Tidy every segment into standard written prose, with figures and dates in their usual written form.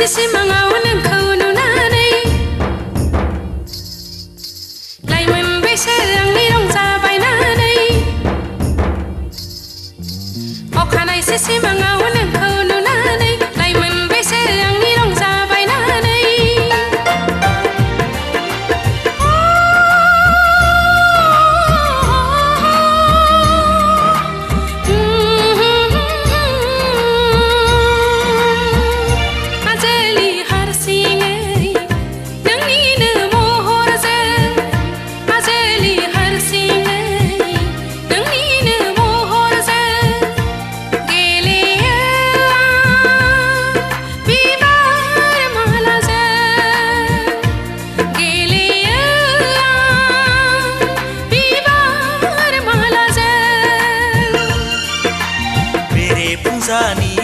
सिमाङाव नोंखौ नुनानै लाइमोन बैसो आंनि रंजाबायनानै अखानायसो सिमाङाव नोंखौ नुनानै लाइमोन बैसो आंनि रंजाबायनानै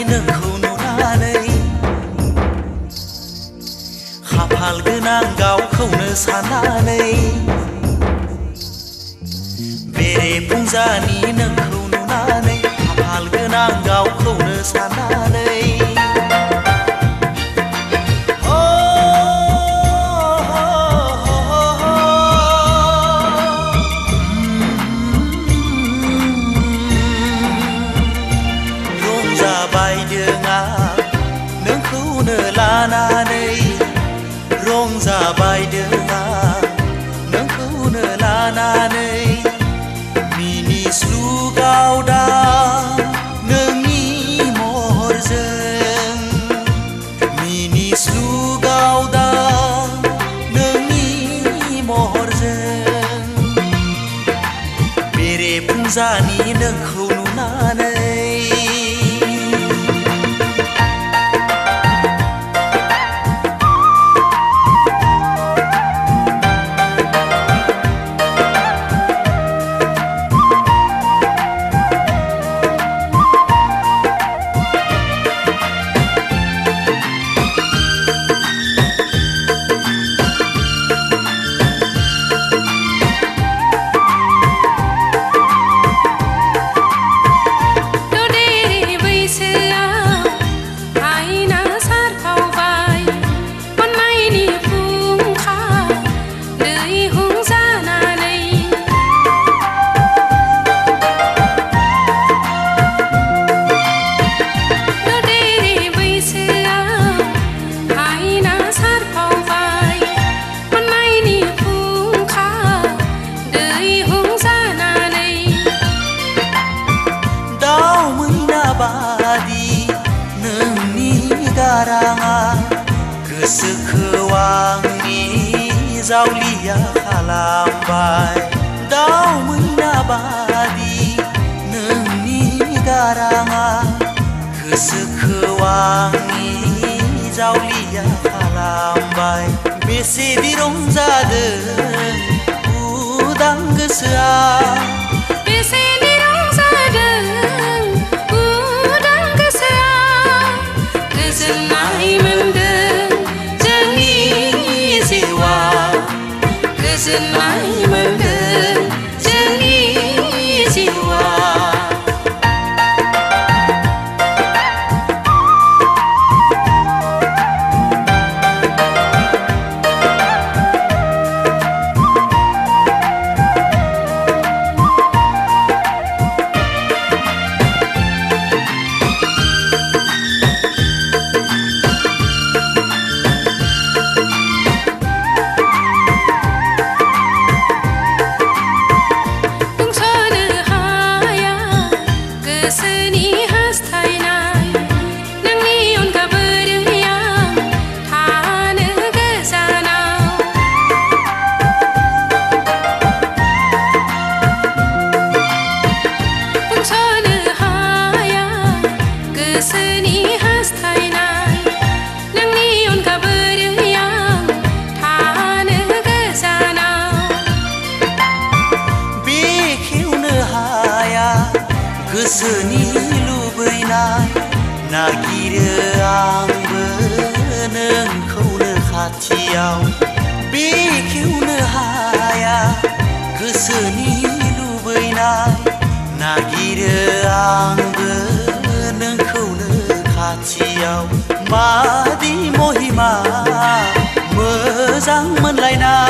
नोंखौ नुनानै खाफाल गोनां गावखौनो साननानै बेरे फुंजानि नोंखौ नुनानै खाफाल गोनां गावखौनो साननानै रंजाबायदों आं नोंखौनो लानानै मिनिस्लुगाव दा नोंनि महरजों मिनिस्लुगाव दा नोंनि महरजों बेरे फुंजानि नोंखौ नुनानै गाराङा गोसोखौ आंनि जावलिया खालामबाय दाउ मैना बादि नोंनि गाराङा गोसोखौ आंनि जावलिया खालामबाय बेसेदि रंजादों उदां गोसोआ गोजोननाय मोनदों जोंनि जिउआ गोसोनि लुबैनाय नागिरो आंबो नोंखौनो खाथियाव बेखेवनो हाया गोसोनि लुबैनाय नागिरो आंबो नोंखौनो खाथियाव मादि मा मोजां मोनलायनाय